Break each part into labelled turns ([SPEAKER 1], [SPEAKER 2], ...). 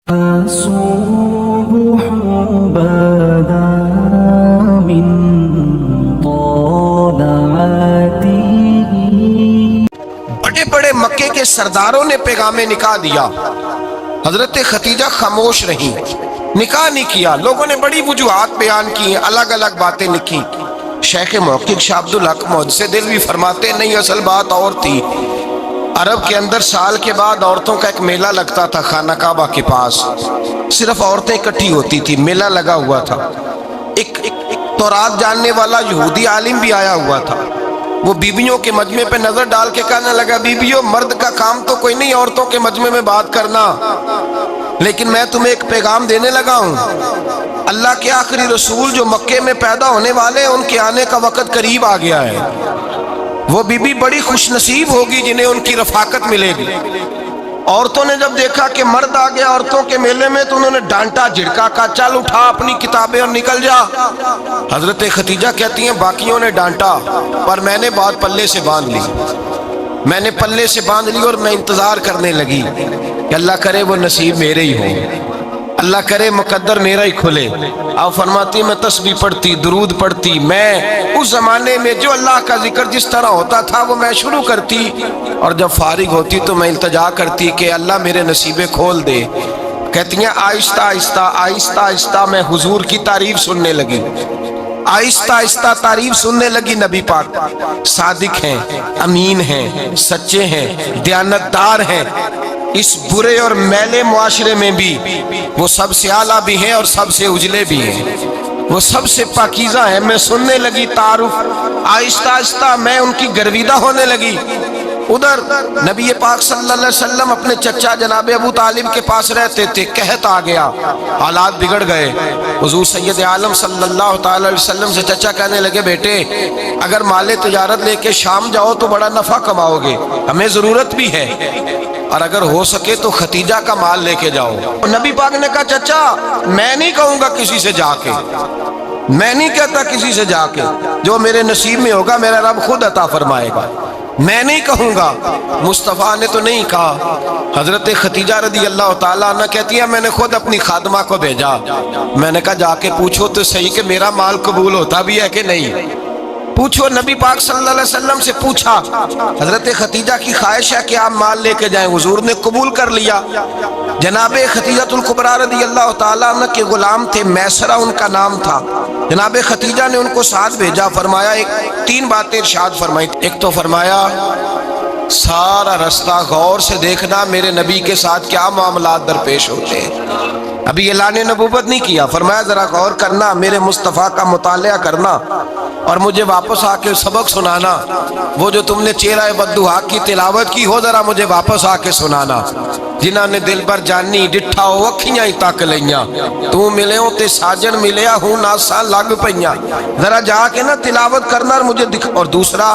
[SPEAKER 1] الصبح بدا من طلعته
[SPEAKER 2] بڑے بڑے مکے کے سرداروں نے پیغام نکاح دیا، حضرت خدیجہ خاموش رہیں، نکاح نہیں کیا۔ لوگوں نے بڑی وجوہات بیان کی، الگ الگ باتیں لکھی۔ شیخ محقق شاہ عبدالحق محدث دہلوی فرماتے نہیں، اصل بات اور تھی۔ عرب کے اندر سال کے بعد عورتوں کا ایک میلہ لگتا تھا خانہ کعبہ کے پاس، صرف عورتیں اکٹھی ہوتی تھی، میلہ لگا ہوا تھا۔ ایک تورات جاننے والا یہودی عالم بھی آیا ہوا تھا، وہ بیویوں کے مجمع پہ نظر ڈال کے کہنے لگا، بیویوں مرد کا کام تو کوئی نہیں عورتوں کے مجمع میں بات کرنا، لیکن میں تمہیں ایک پیغام دینے لگا ہوں۔ اللہ کے آخری رسول جو مکے میں پیدا ہونے والے ہیں، ان کے آنے کا وقت قریب آ گیا ہے۔ وہ بیوی بڑی خوش نصیب ہوگی جنہیں ان کی رفاقت ملے گی۔ عورتوں نے جب دیکھا کہ مرد آ گیا عورتوں کے میلے میں، تو انہوں نے ڈانٹا جھڑکا، کہا چل اٹھا اپنی کتابیں اور نکل جا۔ حضرت خدیجہ کہتی ہیں باقیوں نے ڈانٹا، پر میں نے بات پلے سے باندھ لی، میں نے پلے سے باندھ لی اور میں انتظار کرنے لگی کہ اللہ کرے وہ نصیب میرے ہی ہو، اللہ کرے مقدر میرا ہی کھلے۔ آپ فرماتی میں تسبیح پڑھتی، درود پڑھتی، میں اس زمانے میں جو اللہ کا ذکر جس طرح ہوتا تھا وہ میں شروع کرتی، اور جب فارغ ہوتی تو میں التجا کرتی کہ اللہ میرے نصیبے کھول دے۔ کہتی ہیں آہستہ آہستہ آہستہ آہستہ میں حضور کی تعریف سننے لگی، آہستہ آہستہ تعریف سننے لگی۔ نبی پاک صادق ہیں، امین ہیں، سچے ہیں، دیانتدار ہیں، اس برے اور میلے معاشرے میں بھی وہ سب سے اعلیٰ بھی ہیں اور سب سے اجلے بھی ہیں، وہ سب سے پاکیزہ ہیں۔ میں سننے لگی تعارف، آہستہ آہستہ میں ان کی گرویدہ ہونے لگی۔ ادھر نبی پاک صلی اللہ علیہ وسلم اپنے چچا جناب ابو طالب کے پاس رہتے تھے، قحط آ گیا، حالات بگڑ گئے۔ حضور سید عالم صلی اللہ تعالی علیہ وسلم سے چچا کہنے لگے، بیٹے اگر مال تجارت لے کے شام جاؤ تو بڑا نفع کماؤ گے، ہمیں ضرورت بھی ہے، اور اگر ہو سکے تو ختیجہ کا مال لے کے جاؤ۔ نبی پاک نے کہا چچا میں نہیں کہوں گا کسی سے جا کے، میں نہیں کہتا کسی سے جا کے، جو میرے نصیب میں ہوگا میرا رب خود عطا فرمائے گا، میں نہیں کہوں گا۔ مصطفیٰ نے تو نہیں کہا۔ حضرت خدیجہ رضی اللہ تعالیٰ عنہ کہتی ہے میں نے خود اپنی خادمہ کو بھیجا، میں نے کہا جا کے پوچھو تو صحیح کہ میرا مال قبول ہوتا بھی ہے کہ نہیں، پوچھو۔ نبی پاک صلی اللہ علیہ وسلم سے پوچھا، حضرت خدیجہ کی خواہش ہے کہ آپ مال لے کے جائیں، حضور نے قبول کر لیا۔ جناب خدیجہ الکبریٰ رضی اللہ تعالیٰ عنہ کے غلام تھے، میسرہ ان کا نام تھا، جناب خدیجہ نے ان کو ساتھ بھیجا۔ فرمایا تین باتیں ارشاد فرمائی، ایک تو فرمایا سارا رستہ غور سے دیکھنا میرے نبی کے ساتھ کیا معاملات درپیش ہوتے ہیں۔ ابھی اعلان نبوت نہیں کیا، فرمایا ذرا غور کرنا، میرے مصطفیٰ کا مطالعہ کرنا، اور مجھے واپس آ کے سبق سنانا، وہ جو تم نے چہرہ بددعا کی تلاوت کی ہو ذرا مجھے واپس آ کے سنانا۔ جنہاں نے دل بر جانی ڈٹھا ہو اکھیاں ہی تک لیاں، تو ملے ہوں تے ساجن ملیا ہوں ناساں لگ پئیاں، ذرا جا کے نا تلاوت کرنا اور مجھے دکھ۔ اور دوسرا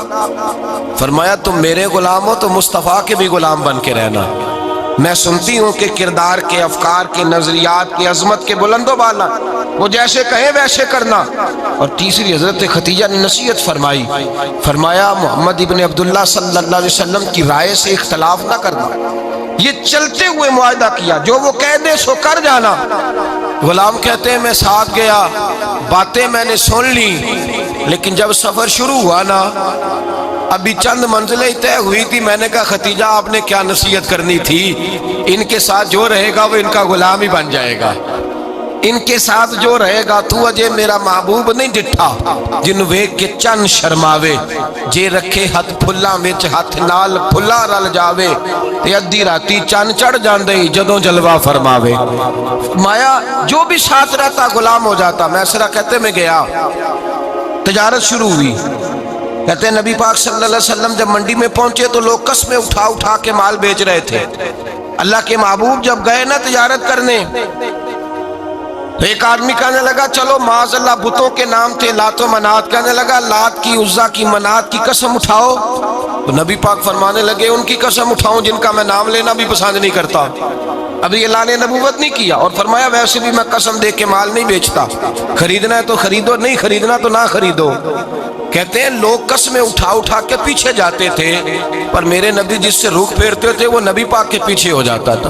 [SPEAKER 2] فرمایا تم میرے غلام ہو تو مصطفیٰ کے بھی غلام بن کے رہنا، میں سنتی ہوں کہ کردار کے، افکار کے، نظریات کے، عظمت کے بلند و بالا، وہ جیسے کہیں ویسے کرنا۔ اور تیسری حضرت خدیجہ نے نصیحت فرمائی، فرمایا محمد ابن عبداللہ صلی اللہ علیہ وسلم کی رائے سے اختلاف نہ کرنا، یہ چلتے ہوئے معاہدہ کیا، جو وہ کہہ دے سو کر جانا۔ غلام کہتے ہیں میں ساتھ گیا، باتیں میں نے سن لی، لیکن جب سفر شروع ہوا نا ابھی چند منزلیں طے ہوئی تھی، میں نے کہا خدیجہ آپ نے کیا نصیحت کرنی تھی، ان کے ساتھ جو رہے گا وہ ان کا غلام ہی بن جائے گا، ان کے ساتھ جو رہے گا تو اجے میرا محبوب نہیں ڈٹھا، جن ویکھ کے چن شرماوے، جے رکھے ہاتھ پھلاں وچ ہاتھ نال پھلا رل جاوے، تے ادھی راتی چن چڑھ جاندے جدوں جلوہ فرماوے۔ مایا جو بھی ساتھ رہتا غلام ہو جاتا۔ میسرہ کہتے میں گیا، تجارت شروع ہوئی۔ کہتے ہیں نبی پاک صلی اللہ علیہ وسلم جب منڈی میں پہنچے تو لوگ قسمیں اٹھا اٹھا کے مال بیچ رہے تھے۔ اللہ کے محبوب جب گئے نا تجارت کرنے تو ایک آدمی کہنے لگا چلو معاذ اللہ بتوں کے نام تھے لات و منات، کہنے لگا لات کی، عزا کی، منات کی قسم اٹھاؤ، تو نبی پاک فرمانے لگے ان کی قسم اٹھاؤں جن کا میں نام لینا بھی پسند نہیں کرتا۔ ابھی اعلان نبوت نہیں کیا، اور فرمایا ویسے بھی میں قسم دے کے مال نہیں بیچتا، خریدنا ہے تو خریدو، نہیں خریدنا تو نہ خریدو۔ کہتے ہیں لوگ قسمیں اٹھا اٹھا کے پیچھے جاتے تھے، پر میرے نبی جس سے رخ پھیرتے تھے وہ نبی پاک کے پیچھے ہو جاتا تھا۔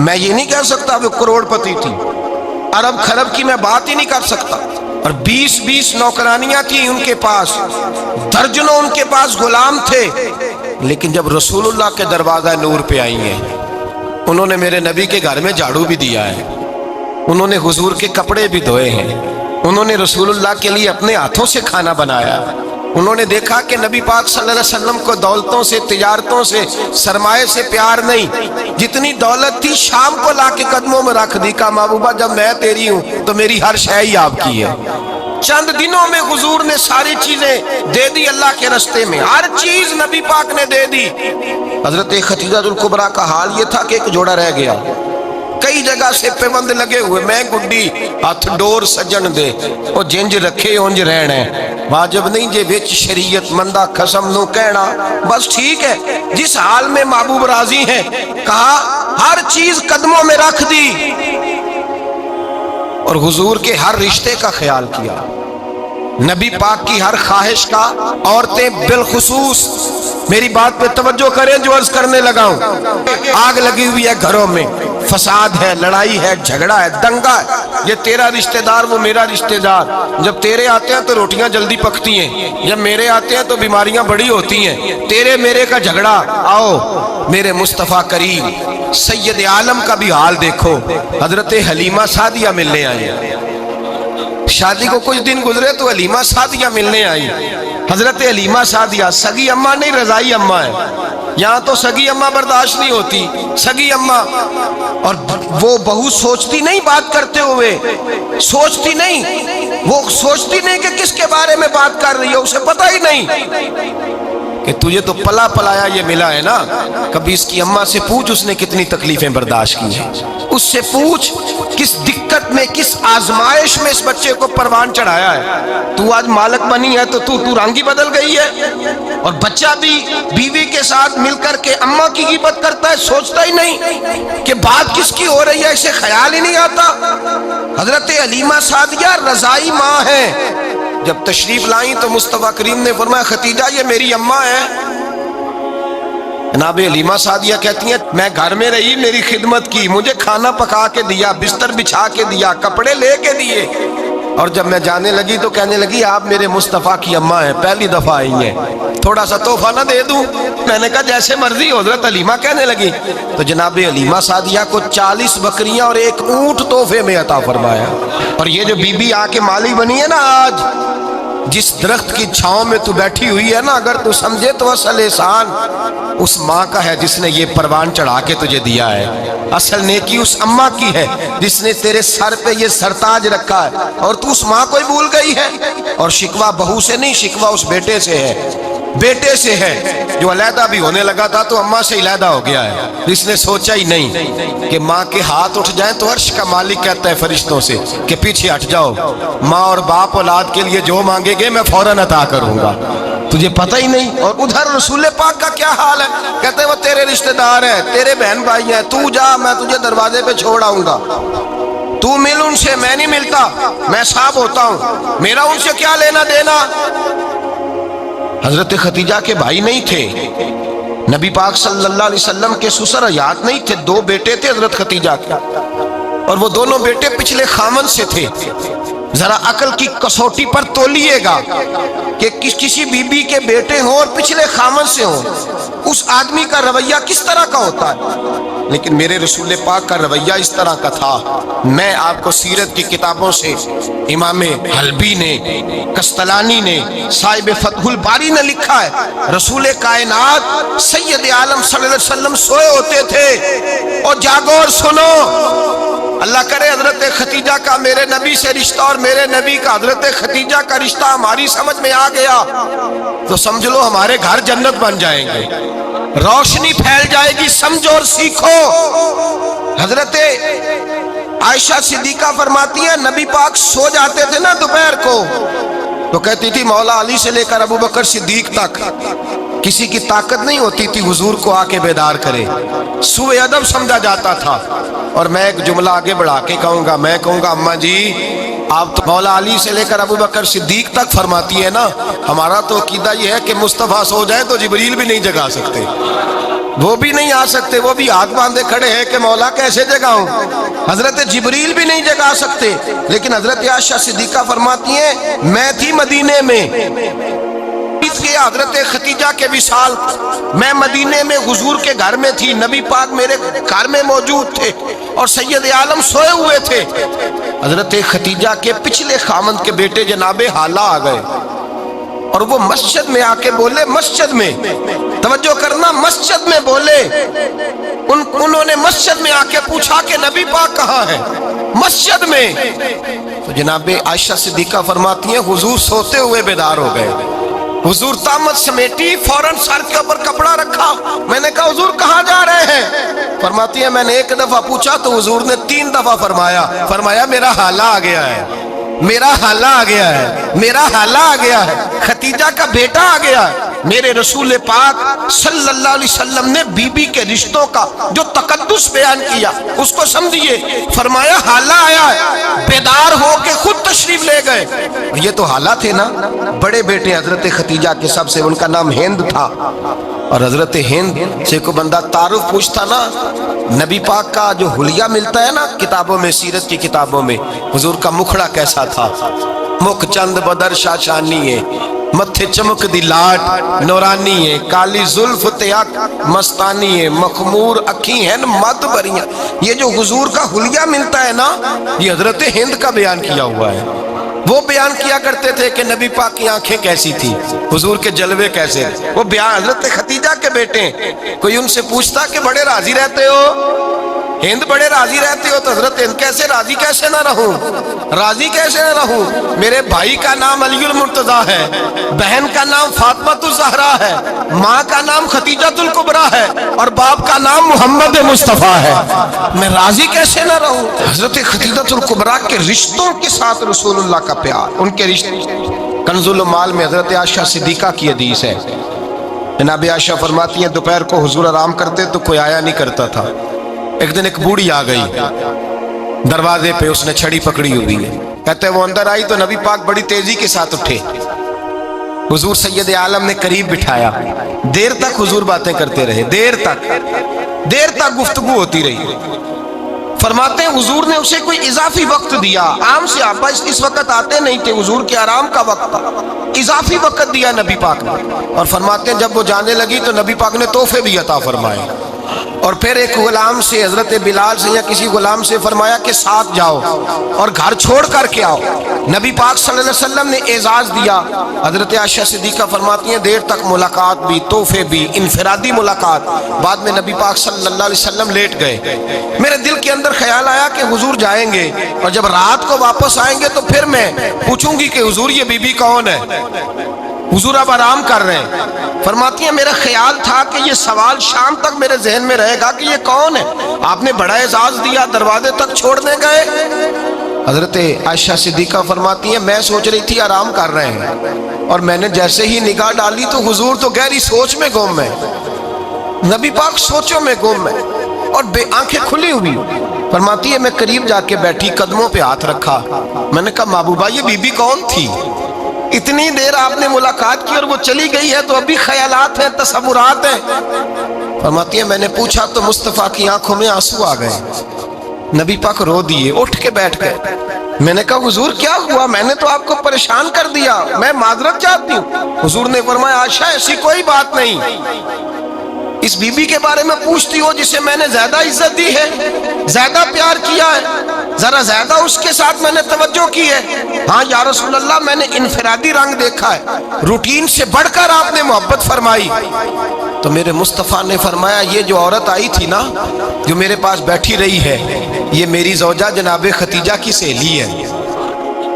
[SPEAKER 2] میں یہ نہیں کہہ سکتا وہ کروڑپتی تھی، ارب خرب کی میں بات ہی نہیں کر سکتا، اور 20 نوکرانیاں تھیں ان کے پاس، درجنوں ان کے پاس غلام تھے، لیکن جب رسول اللہ کے دروازہ نور پہ آئی ہیں، انہوں نے میرے نبی کے گھر میں جھاڑو بھی دیا ہے، انہوں نے حضور کے کپڑے بھی دھوئے ہیں، انہوں نے رسول اللہ کے لیے اپنے ہاتھوں سے کھانا بنایا، انہوں نے دیکھا کہ نبی پاک صلی اللہ علیہ وسلم کو دولتوں سے، تجارتوں سے، سرمایے سے پیار نہیں، جتنی دولت تھی شام کو لا کے قدموں میں رکھ دی، کہا محبوبہ جب میں تیری ہوں تو میری ہر شے ہی آپ کی ہے۔ چند دنوں میں حضور نے ساری چیزیں دے دی اللہ کے رستے میں، ہر چیز نبی پاک نے دے دی۔ حضرت خدیجہ الکبریٰ کا حال یہ تھا کہ ایک جوڑا رہ گیا، کئی جگہ سے پیوند لگے ہوئے، میں گڈی ہاتھ ڈور سجن دے، وہ جنج رکھے اونج رہنے، واجب نہیں جے وچ شریعت مندہ قسم نو کہنا، بس ٹھیک ہے جس حال میں محبوب راضی ہیں، کہا ہر چیز قدموں میں رکھ دی، اور حضور کے ہر رشتے کا خیال کیا، نبی پاک کی ہر خواہش کا، عورتیں بالخصوص، میری بات پہ توجہ کریں جو عرض کرنے لگا ہوں، آگ لگی ہوئی ہے گھروں میں، فساد ہے، لڑائی ہے، جھگڑا ہے، دنگا ہے، یہ تیرا رشتہ دار وہ میرا رشتہ دار، جب تیرے آتے ہیں تو روٹیاں جلدی پکتی ہیں، جب میرے آتے ہیں تو بیماریاں بڑی ہوتی ہیں، تیرے میرے کا جھگڑا، آؤ میرے مصطفیٰ کریم سید عالم کا بھی حال دیکھو، حضرت حلیمہ سعدیہ ملنے آئی، شادی کو کچھ دن گزرے تو حلیمہ سعدیہ ملنے آئی، حضرت حلیمہ سعدیہ سگی اماں نہیں رضائی اماں ہے، یہاں تو سگی اماں برداشت نہیں ہوتی، سگی اماں، اور وہ بہو سوچتی نہیں بات کرتے ہوئے، سوچتی نہیں، وہ سوچتی نہیں کہ کس کے بارے میں بات کر رہی ہے، اسے پتہ ہی نہیں کہ تجھے تو پلا پلایا یہ ملا ہے نا، کبھی اس کی اماں سے پوچھ اس نے کتنی تکلیفیں برداشت کی ہیں، اس سے پوچھ کس دقت میں، کس آزمائش میں اس بچے کو پروان چڑھایا ہے، تو آج مالک بنی ہے تو تو رنگ ہی بدل گئی ہے، اور بچہ بھی بیوی کے ساتھ مل کر کے اماں کی غیبت کرتا ہے، سوچتا ہی نہیں کہ بات کس کی ہو رہی ہے، اسے خیال ہی نہیں آتا۔ حضرت حلیمہ سعدیہ رضائی ماں ہے، جب تشریف لائیں تو مصطفیٰ کریم نے فرمایا خدیجہ یہ میری اماں ہے، جناب حلیمہ سعدیہ کہتی ہیں میں گھر میں رہی، میری خدمت کی، مجھے کھانا پکا کے دیا، بستر بچھا کے دیا، کپڑے لے کے دیے، اور جب میں جانے لگی تو کہنے لگی آپ میرے مصطفیٰ کی اماں ہیں، پہلی دفعہ آئی ہیں، تھوڑا سا تحفہ نہ دے دوں؟ میں نے کہا جیسے مرضی، حضرت حلیمہ کہنے لگی، تو جناب حلیمہ سعدیہ کو 40 بکریاں اور 1 اونٹ تحفے میں عطا فرمایا، اور یہ جو بی بی آ کے مالی بنی ہے نا آج، جس درخت کی چھاؤں میں تو بیٹھی ہوئی ہے نا، اگر تو سمجھے تو اصل احسان اس ماں کا ہے جس نے یہ پروان چڑھا کے تجھے دیا ہے، اصل نیکی اس اماں کی ہے جس نے تیرے سر پہ یہ سرتاج رکھا ہے، اور تو اس ماں کو ہی بھول گئی ہے، اور شکوہ بہو سے نہیں، شکوہ اس بیٹے سے ہے، بیٹے سے ہے جو علیحدہ بھی ہونے لگا تھا تو اماں سے علیحدہ ہو گیا ہے، اس نے سوچا ہی نہیں کہ ماں کے ہاتھ اٹھ جائیں تو عرش کا مالک کہتا ہے فرشتوں سے کہ پیچھے ہٹ جاؤ، ماں اور باپ اولاد کے لیے جو مانگے گے میں فوراً عطا کروں گا، تجھے پتہ ہی نہیں۔ اور ادھر رسول پاک کا کیا حال ہے، کہتے ہیں وہ تیرے رشتہ دار ہیں، تیرے بہن بھائی ہیں، تو جا میں تجھے دروازے پہ چھوڑ آؤں گا، تو مل ان سے، میں نہیں ملتا، میں صاحب ہوتا ہوں، میرا ان سے کیا لینا دینا۔ حضرت خدیجہ کے بھائی نہیں تھے، نبی پاک صلی اللہ علیہ وسلم کے سسر حیات نہیں تھے، 2 بیٹے تھے حضرت خدیجہ کے، اور وہ دونوں بیٹے پچھلے خامن سے تھے۔ ذرا عقل کی کسوٹی پر تولیے گا کہ کسی بی بی کے بیٹے ہوں اور پچھلے خامن سے ہوں، اس آدمی کا رویہ کس طرح کا ہوتا ہے، لیکن میرے رسول پاک کا رویہ اس طرح کا تھا۔ میں آپ کو سیرت کی کتابوں سے امام حلبی نے، قسطلانی نے، صاحب فتح الباری نے لکھا ہے، رسول کائنات سید عالم صلی اللہ علیہ وسلم سوئے ہوتے تھے، اور جاگو اور سنو، اللہ کرے حضرت خدیجہ کا میرے نبی سے رشتہ اور میرے نبی کا حضرت خدیجہ کا رشتہ ہماری سمجھ میں آ گیا تو سمجھ لو ہمارے گھر جنت بن جائیں گے، روشنی پھیل جائے گی، سمجھو اور سیکھو۔ حضرت عائشہ صدیقہ فرماتی ہیں نبی پاک سو جاتے تھے نا دوپہر کو تو کہتی تھی مولا علی سے لے کر ابو بکر صدیق تک کسی کی طاقت نہیں ہوتی تھی حضور کو آ کے بیدار کرے، سوء ادب سمجھا جاتا تھا۔ اور میں ایک جملہ آگے بڑھا کے کہوں گا، میں کہوں گا اماں جی آپ تو مولا علی سے لے کر ابو بکر صدیق تک فرماتی ہے نا، ہمارا تو عقیدہ یہ ہے کہ مصطفیٰ سو جائے تو جبریل بھی نہیں جگا سکتے، وہ بھی نہیں آ سکتے, وہ بھی ہاتھ باندھے کھڑے ہیں کہ مولا کیسے جگاؤں. حضرت جبریل بھی نہیں جگا سکتے. لیکن حضرت عائشہ صدیقہ فرماتی ہیں میں تھی مدینے میں, حضرت ختیجہ کے وصال, میں مدینے میں حضور کے گھر میں تھی, نبی پاک میرے گھر میں موجود تھے اور سید عالم سوئے ہوئے تھے. حضرت ختیجہ کے پچھلے خامند کے بیٹے جناب حالہ آ گئے اور وہ مسجد میں آ کے بولے, مسجد میں توجہ کرنا, مسجد میں بولے, انہوں نے مسجد میں آ کے پوچھا کہ نبی پاک کہاں ہے, مسجد میں. تو جناب عائشہ صدیقہ فرماتی ہیں حضور سوتے ہوئے بیدار ہو گئے. حضور طامت سمیٹی, فوراً سر کے اوپر کپڑا رکھا. میں نے کہا حضور کہاں جا رہے ہیں؟ فرماتی ہیں میں نے ایک دفعہ پوچھا تو حضور نے 3 دفعہ فرمایا میرا حالہ آ گیا ہے, میرا حالہ آ گیا ہے, میرا حالہ آ گیا ہے, ختیجہ کا بیٹا آ گیا ہے. میرے رسول پاک صلی اللہ علیہ وسلم نے بی بی کے رشتوں کا جو تقدس بیان کیا اس کو سمجھیے. فرمایا حالہ آیا ہے, بیدار ہو کے خود تشریف لے گئے. یہ تو حالہ تھے نا, بڑے بیٹے حضرت ختیجہ کے, سب سے ان کا نام ہند تھا. اور حضرت ہند سے کوئی بندہ تعارف پوچھتا نا, نبی پاک کا جو حلیہ ملتا ہے نا کتابوں میں, سیرت کی کتابوں میں, حضور کا مکھڑا کیسا تھا, مکھ چند بدر شاشانی ہے, متھے چمک دی لاٹ نورانی ہے, کالی زلف تیاک مستانی ہے, مخمور اکھی ہیں مد بریاں. یہ جو حضور کا حلیہ ملتا ہے نا یہ حضرت ہند کا بیان کیا ہوا ہے. وہ بیان کیا کرتے تھے کہ نبی پاک کی آنکھیں کیسی تھی, حضور کے جلوے کیسے, وہ بیان حضرت ختیجہ کے بیٹے. کوئی ان سے پوچھتا کہ بڑے راضی رہتے ہو, ہند بڑے راضی رہتے ہو, تو حضرت ہند کیسے راضی کیسے نہ رہوں, راضی کیسے نہ رہوں. میرے بھائی کا نام علی المرتضیٰ ہے, بہن کا نام فاطمۃ الزہرا ہے, ماں کا نام ختیجۃ الکبریٰ ہے اور باپ کا نام محمد مصطفیٰ ہے, میں راضی کیسے نہ رہوں. حضرت ختیجۃ الکبریٰ کے رشتوں کے ساتھ رسول اللہ کا پیار, ان کے رشتے. کنز المال میں حضرت عائشہ صدیقہ کی حدیث ہے, جناب عائشہ فرماتی ہیں دوپہر کو حضور آرام کرتے تو کوئی آیا نہیں کرتا تھا. ایک دن ایک بوڑھی آ گئی دروازے پہ, اس نے چھڑی پکڑی ہوئی ہے. کہتے وہ اندر آئی تو نبی پاک بڑی تیزی کے ساتھ اٹھے, حضور سید عالم نے قریب بٹھایا, دیر تک حضور باتیں کرتے رہے, دیر تک گفتگو ہوتی رہی. فرماتے ہیں حضور نے اسے کوئی اضافی وقت دیا, عام صحابہ اس وقت آتے نہیں تھے, حضور کے آرام کا وقت تھا, اضافی وقت دیا نبی پاک نے. اور فرماتے ہیں جب وہ جانے لگی تو نبی پاک نے تحفے بھی عطا فرمائے. اور پھر ایک غلام سے, حضرت بلال سے یا کسی غلام سے فرمایا کہ ساتھ جاؤ اور گھر چھوڑ کر کے آؤ. نبی پاک صلی اللہ علیہ وسلم نے اعزاز دیا. حضرت عائشہ صدیقہ فرماتی ہیں دیر تک ملاقات بھی, تحفے بھی, انفرادی ملاقات. بعد میں نبی پاک صلی اللہ علیہ وسلم لیٹ گئے. میرے دل کے اندر خیال آیا کہ حضور جائیں گے اور جب رات کو واپس آئیں گے تو پھر میں پوچھوں گی کہ حضور یہ بی بی کون ہے, حضور اب آرام کر رہے ہیں. فرماتی ہیں میرا خیال تھا کہ یہ سوال شام تک میرے ذہن میں رہے گا کہ یہ کون ہے, آپ نے بڑا اعزاز دیا, دروازے تک چھوڑنے گئے. حضرت عائشہ صدیقہ فرماتی ہیں میں سوچ رہی تھی آرام کر رہے ہیں, اور میں نے جیسے ہی نگاہ ڈالی تو حضور تو گہری سوچ میں گم ہے, نبی پاک سوچوں میں گم ہے اور بے آنکھیں کھلی ہوئی. فرماتی ہے میں قریب جا کے بیٹھی, قدموں پہ ہاتھ رکھا, میں نے کہا محبوبہ یہ بی بی کون تھی, اتنی دیر آپ نے ملاقات کی اور وہ چلی گئی ہے تو ابھی خیالات ہیں, تصورات ہیں. فرماتی ہے میں نے پوچھا تو مصطفیٰ کی آنکھوں میں آنسو آ گئے, نبی پاک رو دیے, اٹھ کے بیٹھ گئے. میں نے کہا حضور کیا ہوا, میں نے تو آپ کو پریشان کر دیا, میں معذرت چاہتی ہوں. حضور نے فرمایا عائشہ ایسی کوئی بات نہیں, اس بی بی کے بارے میں پوچھتی ہو جسے میں نے زیادہ عزت دی ہے, زیادہ پیار کیا ہے, ذرا زیادہ اس کے ساتھ میں نے توجہ کی ہے. ہاں یا رسول اللہ میں نے انفرادی رنگ دیکھا ہے, روٹین سے بڑھ کر آپ نے محبت فرمائی. تو میرے مصطفیٰ نے فرمایا یہ جو عورت آئی تھی نا, جو میرے پاس بیٹھی رہی ہے, یہ میری زوجہ جناب ختیجہ کی سہیلی ہے,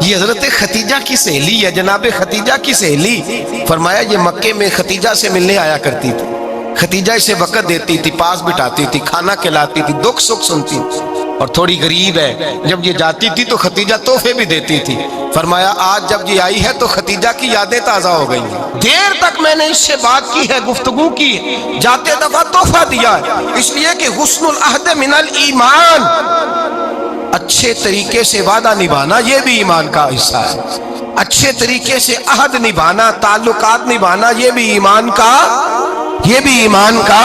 [SPEAKER 2] یہ حضرت ختیجہ کی سہیلی ہے, جناب ختیجہ کی سہیلی. فرمایا یہ مکے میں ختیجہ سے ملنے آیا کرتی تھی, ختیجہ اسے وقت دیتی تھی, پاس بٹھاتی تھی, کھانا کھلاتی تھی, دکھ سکھ سنتی, اور تھوڑی غریب ہے, جب یہ جاتی تھی تو ختیجہ تحفے بھی دیتی تھی. فرمایا آج جب یہ آئی ہے تو ختیجہ کی یادیں تازہ ہو گئی ہیں, دیر تک میں نے اس سے بات کی ہے, گفتگو کی, جاتے دفعہ تحفہ دیا ہے, اس لیے کہ حسن العہد من الایمان, اچھے طریقے سے وعدہ نبھانا یہ بھی ایمان کا حصہ ہے. اچھے طریقے سے عہد نبھانا, تعلقات نبھانا یہ بھی ایمان کا یہ بھی ایمان کا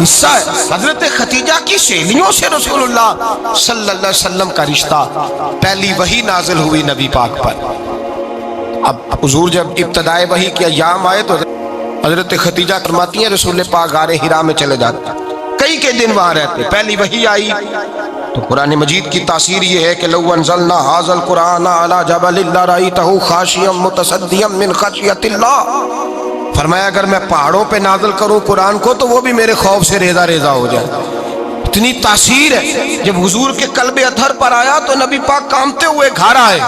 [SPEAKER 2] حصہ ہے۔ حضرت خدیجہ کی سہیلیوں سے رسول اللہ صلی اللہ علیہ وسلم کا رشتہ، پہلی وحی نازل ہوئی نبی پاک پر۔ اب حضور جب ابتدائے وحی کے ایام آئے تو حضرت خدیجہ فرماتی ہیں رسول پاک غار حرا میں چلے جاتے، کئی کے دن وہاں رہتے۔ پہلی وحی آئی تو قرآن مجید کی تاثیر یہ ہے کہ لو انزلنا ھذا القرآن علی جبل لرأیتہ خاشعا متصدعا من خشیۃ اللہ، فرمایا اگر میں پہاڑوں پہ نازل کروں قرآن کو تو وہ بھی میرے خوف سے ریزہ ریزہ ہو جائے۔ اتنی تاثیر ہے۔ جب حضور کے قلب اطہر پر آیا تو نبی پاک کانپتے ہوئے گھر آئے،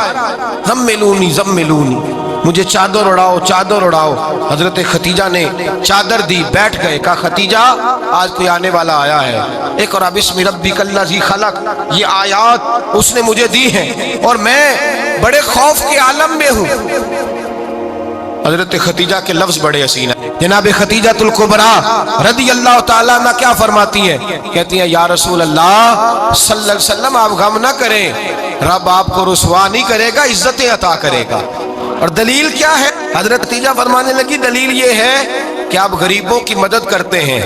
[SPEAKER 2] زملونی زملونی، مجھے چادر اڑاؤ چادر اڑاؤ۔ حضرت خدیجہ نے چادر دی، بیٹھ گئے، کہا خدیجہ آج کوئی آنے والا آیا ہے، اقرأ بسم ربک الذی خلق، یہ آیات اس نے مجھے دی ہیں اور میں بڑے خوف کے عالم میں ہوں۔ حضرت خدیجہ کے لفظ بڑے حسین ہیں۔ جناب خدیجہ الکبریٰ رضی اللہ تعالیٰ عنہ کیا فرماتی ہیں؟ کہتی ہیں یا رسول اللہ صلی اللہ علیہ وسلم آپ غم نہ کریں، رب آپ کو رسوا نہیں کرے گا، عزتیں عطا کرے گا۔ اور دلیل کیا ہے؟ حضرت خدیجہ فرمانے لگی دلیل یہ ہے کہ آپ غریبوں کی مدد کرتے ہیں،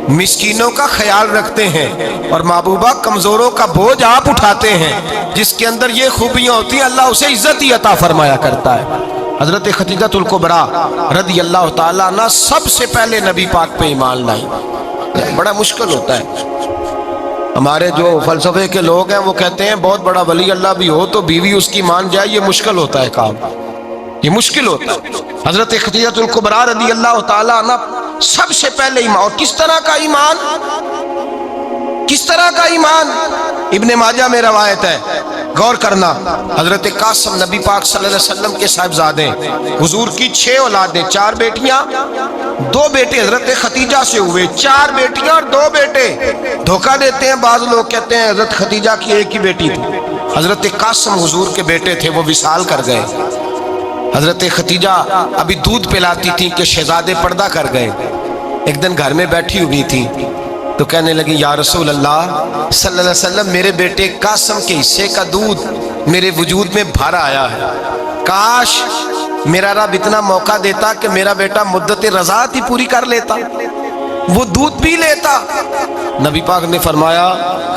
[SPEAKER 2] مسکینوں کا خیال رکھتے ہیں، اور محبوبہ کمزوروں کا بوجھ آپ اٹھاتے ہیں۔ جس کے اندر یہ خوبیاں ہوتی ہیں اللہ اسے عزت ہی عطا فرمایا کرتا ہے۔ حضرت خدیجہ الکبریٰ رضی اللہ تعالیٰ عنہ سب سے پہلے نبی پاک پہ ایمان لائی۔ بڑا مشکل ہوتا ہے، ہمارے جو فلسفے کے لوگ ہیں وہ کہتے ہیں بہت بڑا ولی اللہ بھی ہو تو بیوی اس کی مان جائے، یہ مشکل ہوتا ہے کام، یہ مشکل ہوتا ہے۔ حضرت خدیجہ الکبریٰ رضی اللہ تعالیٰ عنہ سب سے پہلے ایمان، اور کس طرح کا ایمان؟ کس طرح کا ایمان؟ ابن ماجہ میں روایت ہے، غور کرنا، حضرت قاسم نبی پاک صلی اللہ علیہ وسلم کے صاحبزادے، حضور کی 6 اولادیں، 4 بیٹیاں 2 بیٹے حضرت خدیجہ سے ہوئے، 4 بیٹیاں اور 2 بیٹے۔ دھوکہ دیتے ہیں بعض لوگ، کہتے ہیں حضرت خدیجہ کی ایک ہی بیٹی تھی۔ حضرت قاسم حضور کے بیٹے تھے، وہ وصال کر گئے۔ حضرت خدیجہ ابھی دودھ پلاتی تھی کہ شہزادے پردہ کر گئے۔ ایک دن گھر میں بیٹھی ہوئی تھی تو کہنے لگی یا رسول اللہ صلی اللہ علیہ وسلم میرے بیٹے قاسم کے حصے کا دودھ میرے وجود میں بھر آیا ہے، کاش میرا رب اتنا موقع دیتا کہ میرا بیٹا مدت رضاعت ہی پوری کر لیتا، وہ دودھ پی لیتا۔ نبی پاک نے فرمایا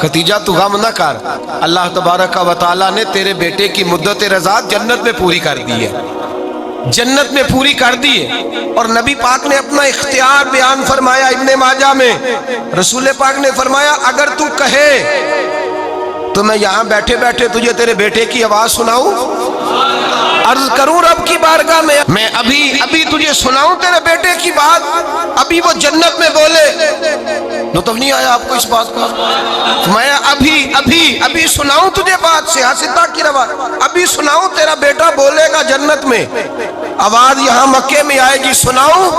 [SPEAKER 2] خدیجہ تو غم نہ کر، اللہ تبارک و تعالیٰ نے تیرے بیٹے کی مدت رضاعت جنت میں پوری کر دی ہے، جنت میں پوری کر دی ہے۔ اور نبی پاک نے اپنا اختیار بیان فرمایا ابن ماجہ میں، رسول پاک نے فرمایا اگر تو کہے تو میں یہاں بیٹھے بیٹھے تجھے تیرے بیٹے کی آواز سناؤں، عرض کروں رب کی بارگاہ میں ابھی تجھے سناؤں تیرے بیٹے کی بات، ابھی وہ جنت میں بولے۔ لطف نہیں آیا آپ کو اس بات کا؟ میں ابھی سناؤں تجھے بات، سیاستہ کی روایت، ابھی سناؤں تیرا بیٹا بولے گا جنت میں، آواز یہاں مکے میں آئے گی، سناؤں؟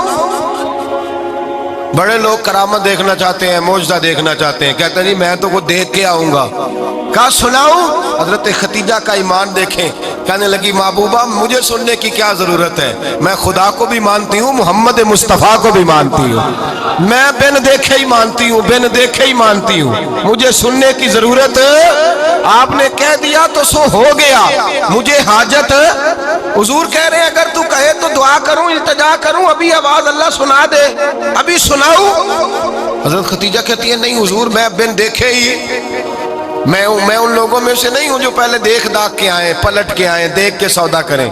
[SPEAKER 2] بڑے لوگ کرامت دیکھنا چاہتے ہیں، معجزہ دیکھنا چاہتے ہیں، کہتے ہیں جی میں تو وہ دیکھ کے آؤں گا۔ کہا سناؤں؟ حضرت خدیجہ کا ایمان دیکھیں، کہنے لگی محبوبہ مجھے سننے کی کیا ضرورت ہے، میں خدا کو بھی مانتی ہوں، محمد مصطفیٰ کو بھی مانتی ہوں، میں بن دیکھے ہی مانتی ہوں، بن دیکھے ہی مانتی ہوں، مجھے سننے کی ضرورت آپ نے کہہ دیا تو سو ہو گیا، مجھے حاجت۔ حضور کہہ رہے ہیں اگر تو کہے تو دعا کروں، التجا کروں، ابھی آواز اللہ سنا دے، ابھی سناؤں؟ حضرت خدیجہ کہتی ہے نہیں حضور میں بن دیکھے ہی، میں ان لوگوں میں سے نہیں ہوں جو پہلے دیکھ داکھ کے آئیں، پلٹ کے آئیں، دیکھ کے سودا کریں،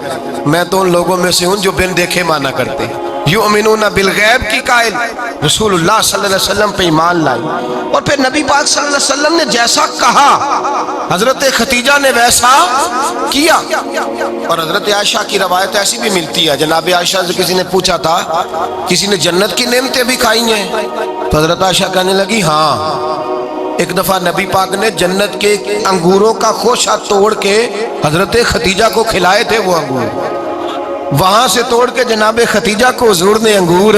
[SPEAKER 2] میں تو ان لوگوں میں سے ہوں جو بن دیکھے مانا کرتے ہیں۔ یؤمنون بالغیب کی قائل رسول اللہ صلی اللہ علیہ وسلم پہ ایمان لائی، اور پھر نبی پاک صلی اللہ علیہ وسلم نے جیسا کہا حضرت خدیجہ نے ویسا کیا۔ اور حضرت عائشہ کی روایت ایسی بھی ملتی ہے، جناب عائشہ سے کسی نے پوچھا تھا کسی نے جنت کی نعمتیں بھی کھائی ہیں؟ تو حضرت عائشہ کہنے لگی ہاں، ایک دفعہ نبی پاک نے جنت کے انگوروں کا خوشہ توڑ کے حضرت خدیجہ کو کھلائے تھے، وہ انگور وہاں سے توڑ کے جناب خدیجہ کو حضور نے انگور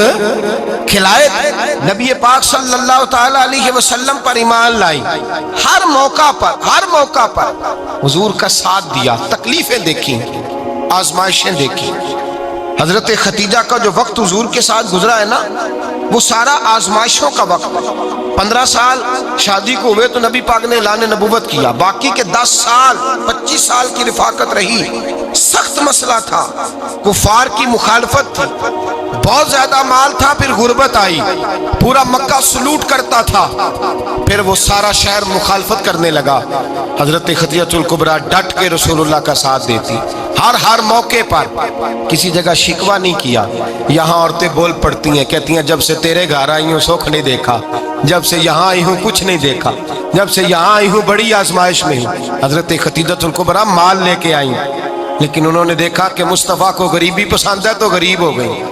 [SPEAKER 2] کھلائے تھے۔ نبی پاک صلی اللہ تعالیٰ علیہ وسلم پر ایمان لائی، ہر موقع پر حضور کا ساتھ دیا، تکلیفیں دیکھی، آزمائشیں دیکھی۔ حضرت خدیجہ کا جو وقت حضور کے ساتھ گزرا ہے نا وہ سارا آزمائشوں کا وقت۔ 15 سال شادی کو ہوئے تو نبی پاک نے اعلان نبوت کیا، باقی کے 10 سال 25 سال کی رفاقت رہی، سخت مسئلہ تھا، کفار کی مخالفت تھی، بہت زیادہ مال تھا، پھر غربت آئی، پورا مکہ سلوٹ کرتا تھا، پھر وہ سارا شہر مخالفت کرنے لگا۔ حضرت خدیجہ الکبریٰ ڈٹ کے رسول اللہ کا ساتھ دیتی، ہر موقع پر کسی جگہ شکوہ نہیں کیا۔ یہاں عورتیں بول پڑتی ہیں، کہتی ہیں جب سے تیرے گھر آئی ہوں سکھ نہیں دیکھا، جب سے یہاں آئی ہوں کچھ نہیں دیکھا، جب سے یہاں آئی ہوں بڑی آزمائش میں ہوں۔ حضرت خدیجہ الکبریٰ مال لے کے آئیں، لیکن انہوں نے دیکھا کہ مصطفیٰ کو غریبی پسند ہے تو غریب ہو گئی۔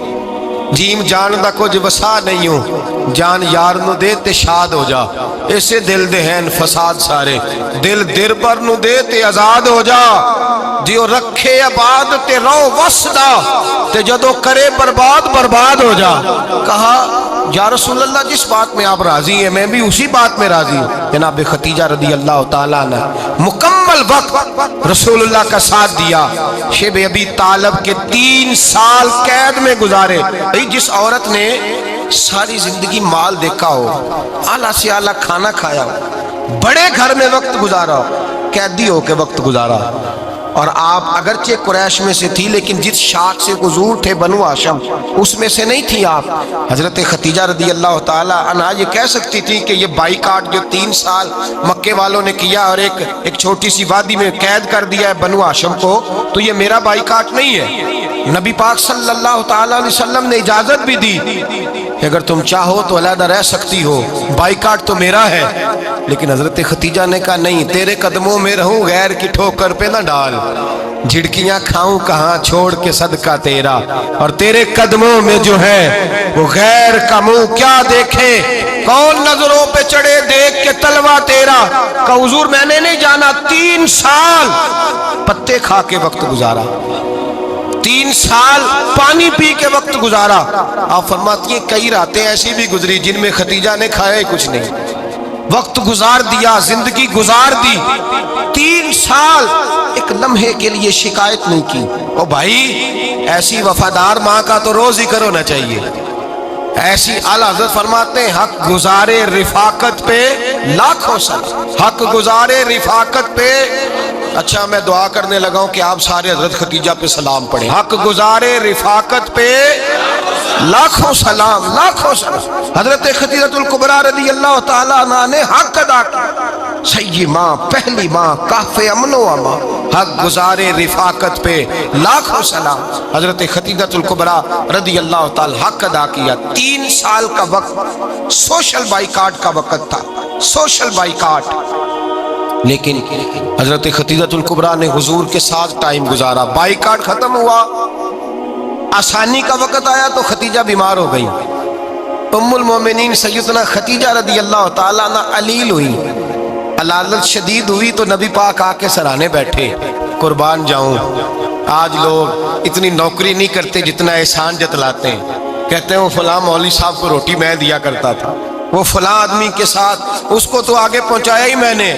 [SPEAKER 2] جیم جان دا کچھ وسا نہیں ہوں، جان یار نو دے تے شاد ہو جا، ایسے دل دے ہیں فساد سارے، دل دیر پر نو دے تے آزاد ہو جا، دیو رکھے آباد تے رو وسدا تے جدو کرے برباد برباد ہو جا۔ کہا یا رسول اللہ جس بات میں آپ راضی ہیں میں بھی اسی بات میں راضی ہوں۔ جناب خدیجہ رضی اللہ تعالیٰ نے مکمل وقت رسول اللہ کا ساتھ دیا۔ شیب ابی طالب کے 3 سال قید میں گزارے۔ جس عورت نے ساری زندگی مال دیکھا ہو، اعلیٰ سے اعلیٰ کھانا کھایا ہو، بڑے گھر میں وقت گزارا ہو، قیدی ہو کے وقت گزارا، اور آپ اگرچہ قریش میں سے تھی لیکن جس شاخ سے حضور تھے بنو ہاشم اس میں سے نہیں تھی آپ۔ حضرت خدیجہ رضی اللہ تعالی عنہا یہ کہہ سکتی تھی کہ یہ بائیکاٹ جو 3 سال مکے والوں نے کیا اور ایک چھوٹی سی وادی میں قید کر دیا ہے بنو ہاشم کو، تو یہ میرا بائیکاٹ نہیں ہے۔ نبی پاک صلی اللہ تعالی علیہ وسلم نے اجازت بھی دی کہ اگر تم چاہو تو علیحدہ رہ سکتی ہو، بائیکاٹ تو میرا ہے۔ لیکن حضرت خدیجہ نے کہا نہیں، تیرے قدموں میں رہوں غیر کی ٹھوکر پہ نہ ڈال، جھڑکیاں کھاؤں کہاں چھوڑ کے صدقہ تیرا، اور تیرے قدموں میں جو ہے وہ غیر کا منہ کیا دیکھے، کون نظروں پہ چڑھے دیکھ کے تلوا تیرا۔ کہ حضور میں نے نہیں جانا، 3 سال پتے کھا کے وقت گزارا، 3 سال پانی پی کے وقت گزارا۔ آپ فرماتی ہیں کئی راتیں ایسی بھی گزری جن میں خدیجہ نے کھایا ہی کچھ نہیں، وقت گزار دیا، زندگی گزار دی۔ 3 سال ایک لمحے کے لیے شکایت نہیں کی۔ او بھائی ایسی وفادار ماں کا تو روز ذکر ہونا چاہیے۔ ایسی اعلیٰ حضرت فرماتے ہیں حق گزارے رفاقت پہ لاکھوں سلام، حق گزارے رفاقت پہ۔ اچھا میں دعا کرنے لگا ہوں کہ آپ سارے حضرت خدیجہ پہ سلام پڑھیں۔ حق گزارے رفاقت پہ لاکھوں سلام، لاکھوں سلام۔ حضرت خدیجہ الکبریٰ رضی اللہ تعالیٰ عنہ نے حق ادا کیا، سیدی ماں، پہلی ماں، کہف امن و امان، حق گزارے رفاقت پہ لاکھوں سلام۔ حضرت خدیجہ الکبریٰ رضی اللہ تعالیٰ حق ادا کیا۔ 3 سال کا وقت سوشل بائیکاٹ کا وقت تھا، سوشل بائیکاٹ۔ لیکن حضرت خدیجہ الکبریٰ نے حضور کے ساتھ ٹائم گزارا، بائیکاٹ ختم ہوا، آسانی کا وقت آیا تو خدیجہ بیمار ہو گئی۔ ام المومنین سیدنا خدیجہ رضی اللہ تعالیٰ عنہ علیل ہوئی، علالت شدید ہوئی تو نبی پاک آ کے سرانے بیٹھے۔ قربان جاؤں آج لوگ اتنی نوکری نہیں کرتے جتنا احسان جتلاتے ہیں، کہتے ہیں وہ فلاں مولوی صاحب کو روٹی میں دیا کرتا تھا، وہ فلاں آدمی کے ساتھ اس کو تو آگے پہنچایا ہی میں نے۔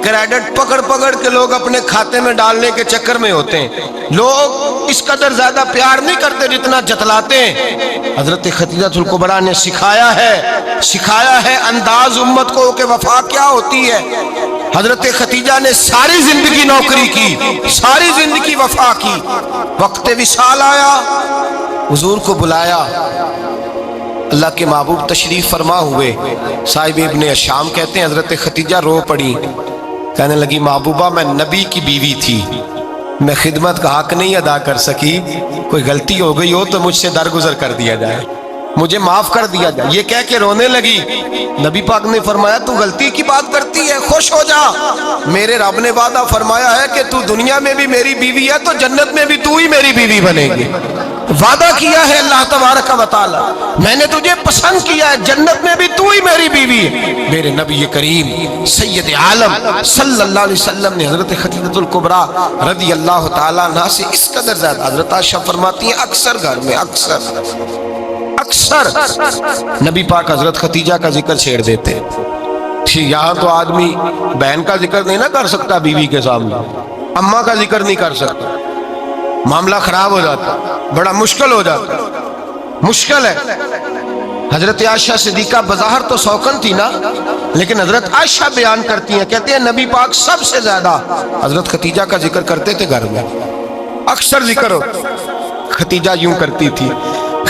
[SPEAKER 2] کریڈٹ پکڑ پکڑ کے لوگ اپنے کھاتے میں ڈالنے کے چکر میں ہوتے ہیں، لوگ اس قدر زیادہ پیار نہیں کرتے جتنا جتلاتے ہیں۔ حضرت خدیجہ الکبریٰ نے سکھایا ہے انداز امت کو کہ وفا کیا ہوتی ہے۔ حضرت خدیجہ نے ساری زندگی نوکری کی، ساری زندگی وفا کی۔ وقت وصال آیا، حضور کو بلایا، اللہ کے محبوب تشریف فرما ہوئے۔ صاحب ابن الشام کہتے ہیں حضرت خدیجہ رو پڑی، کہنے لگی محبوبہ میں نبی کی بیوی تھی، میں خدمت کا حق نہیں ادا کر سکی، کوئی غلطی ہو گئی ہو تو مجھ سے درگزر کر دیا جائے، مجھے معاف کر دیا جائے۔ یہ کہہ کے رونے لگی۔ نبی پاک نے فرمایا تو غلطی کی بات کرتی ہے، خوش ہو جا، میرے رب نے وعدہ فرمایا ہے کہ تو دنیا میں بھی میری بیوی ہے تو جنت میں بھی تو ہی میری بیوی بنے گی۔ وعدہ کیا ہے اللہ تبارک و تعالی، میں نے تجھے پسند کیا ہے، جنت میں بھی تو ہی میری بیوی ہے۔ میرے نبی کریم سید عالم صلی اللہ علیہ وسلم نے حضرت خدیجہ الکبریٰ رضی اللہ تعالیٰ عنہ سے اس قدر زیادہ، حضرت عائشہ فرماتی ہیں اکثر گھر میں اکثر نبی پاک حضرت خدیجہ کا ذکر چھیڑ دیتے۔ یہاں تو آدمی بہن کا ذکر نہیں نہ کر سکتا بیوی کے سامنے، اماں کا ذکر نہیں کر سکتا، معاملہ خراب ہو جاتا، بڑا مشکل ہو جاتا، مشکل ہے۔ حضرت عائشہ صدیقہ بظاہر تو سوکن تھی نا، لیکن حضرت عائشہ بیان کرتی ہیں، کہتے ہیں نبی پاک سب سے زیادہ حضرت خدیجہ کا ذکر کرتے تھے گھر میں، اکثر ذکر ہو۔ خدیجہ یوں کرتی تھی،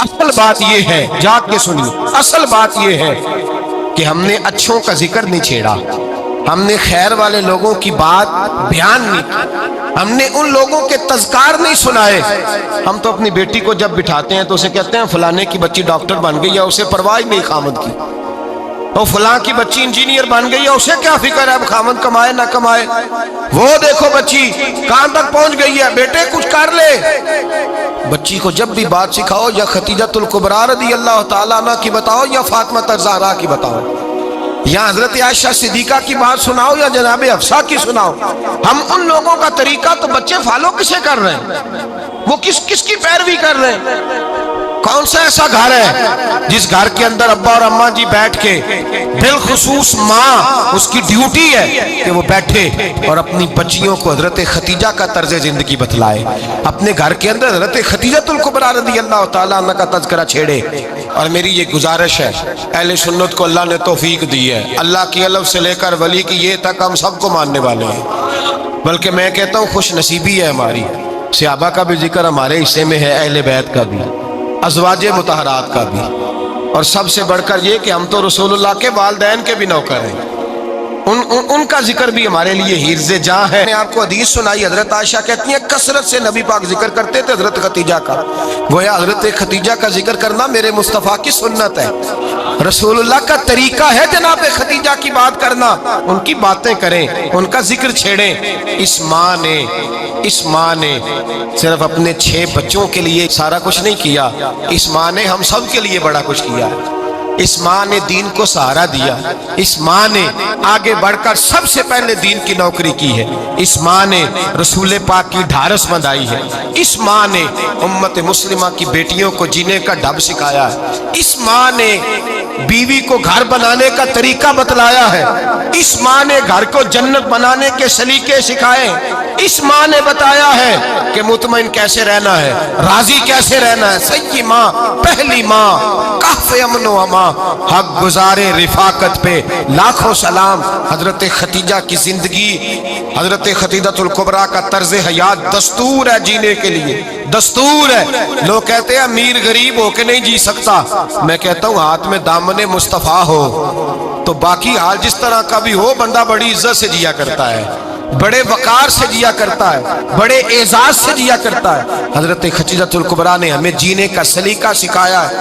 [SPEAKER 2] اصل بات یہ ہے، جاگ کے سنیے، اصل بات یہ ہے کہ ہم نے اچھوں کا ذکر نہیں چھیڑا، ہم نے خیر والے لوگوں کی بات بیان نہیں کی، ہم نے ان لوگوں کے تذکار نہیں سنائے۔ ہم تو اپنی بیٹی کو جب بٹھاتے ہیں تو اسے کہتے ہیں فلانے کی بچی ڈاکٹر بن گئی ہے، اسے پرواہ نہیں خامد کی، اور فلاں کی بچی انجینئر بن گئی ہے، اسے کیا فکر ہے اب خامد کمائے نہ کمائے، وہ دیکھو بچی کہاں تک پہنچ گئی ہے، بیٹے کچھ کر لے۔ بچی کو جب بھی بات سکھاؤ یا خدیجۃ الکبریٰ رضی اللہ تعالیٰ عنہ کی بتاؤ یا فاطمہ الزہرا کی بتاؤ، یا حضرت عائشہ صدیقہ کی بات سناؤ یا جناب حفصہ کی سناؤ، ہم ان لوگوں کا طریقہ تو بچے فالو کسے کر رہے ہیں، وہ کس کی پیروی کر رہے ہیں؟ کون سا ایسا گھر ہے جس گھر کے اندر ابا اور اماں جی بیٹھ کے، بالخصوص ماں اس کی ڈیوٹی ہے کہ وہ بیٹھے اور اپنی بچیوں کو حضرت خدیجہ کا طرز زندگی بتلائے، اپنے گھر کے اندر حضرت خدیجۃ الکبریٰ رضی اللہ تعالیٰ عنہ کا تذکرہ چھیڑے۔ اور میری یہ گزارش ہے، اہل سنت کو اللہ نے توفیق دی ہے، اللہ کی الف سے لے کر ولی کی یہ تک ہم سب کو ماننے والے ہیں، بلکہ میں کہتا ہوں خوش نصیبی ہے ہماری، صحابہ کا بھی ذکر ہمارے حصے میں ہے، اہل بیت کا بھی، ازواج مطہرات کا بھی، اور سب سے بڑھ کر یہ کہ ہم تو رسول اللہ کے والدین کے بھی نوکر ہیں، ان کا ذکر بھی ہمارے لیے حرز جاں ہے۔ میں آپ کو حدیث سنائی، حضرت عائشہ کہتی ہیں کثرت سے نبی پاک ذکر کرتے تھے حضرت خدیجہ کا، گویا حضرت خدیجہ کا ذکر کرنا میرے مصطفیٰ کی سنت ہے، رسول اللہ کا طریقہ ہے جناب خدیجہ کی بات کرنا، ان کی باتیں کریں، ان کا ذکر چھیڑیں۔ اس ماں نے صرف اپنے 6 بچوں کے لیے سارا کچھ نہیں کیا، اس ماں نے ہم سب کے لیے بڑا کچھ کیا، اس ماں نے دین کو سہارا دیا، اس ماں نے آگے بڑھ کر سب سے پہلے دین کی نوکری کی ہے، اس ماں نے رسول پاک کی ڈھارس بندھائی ہے، اس ماں نے امت مسلمہ کی بیٹیوں کو جینے کا ڈھب سکھایا ہے، اس ماں نے بیوی کو گھر بنانے کا طریقہ بتلایا ہے، اس ماں نے گھر کو جنت بنانے کے سلیقے سکھائے، اس ماں نے بتایا ہے کہ مطمئن کیسے رہنا ہے، راضی کیسے رہنا ہے۔ سیدی ماں، پہلی ماں، کہف امن و امان، حق گزارے رفاقت پہ لاکھوں سلام۔ حضرت خدیجہ کی زندگی، حضرت خدیجۃ الکبریٰ کا طرز حیات دستور ہے جینے کے لیے، دستور ہے۔ لوگ کہتے ہیں امیر غریب ہو کے نہیں جی سکتا، میں کہتا ہوں ہاتھ میں دامن مصطفیٰ ہو تو باقی حال جس طرح کا بھی ہو، بندہ بڑی عزت سے جیا کرتا ہے، بڑے وقار سے جیا کرتا ہے، بڑے اعزاز سے جیا کرتا ہے۔ حضرت خدیجۃ الکبریٰ نے ہمیں جینے کا سلیقہ سکھایا ہے۔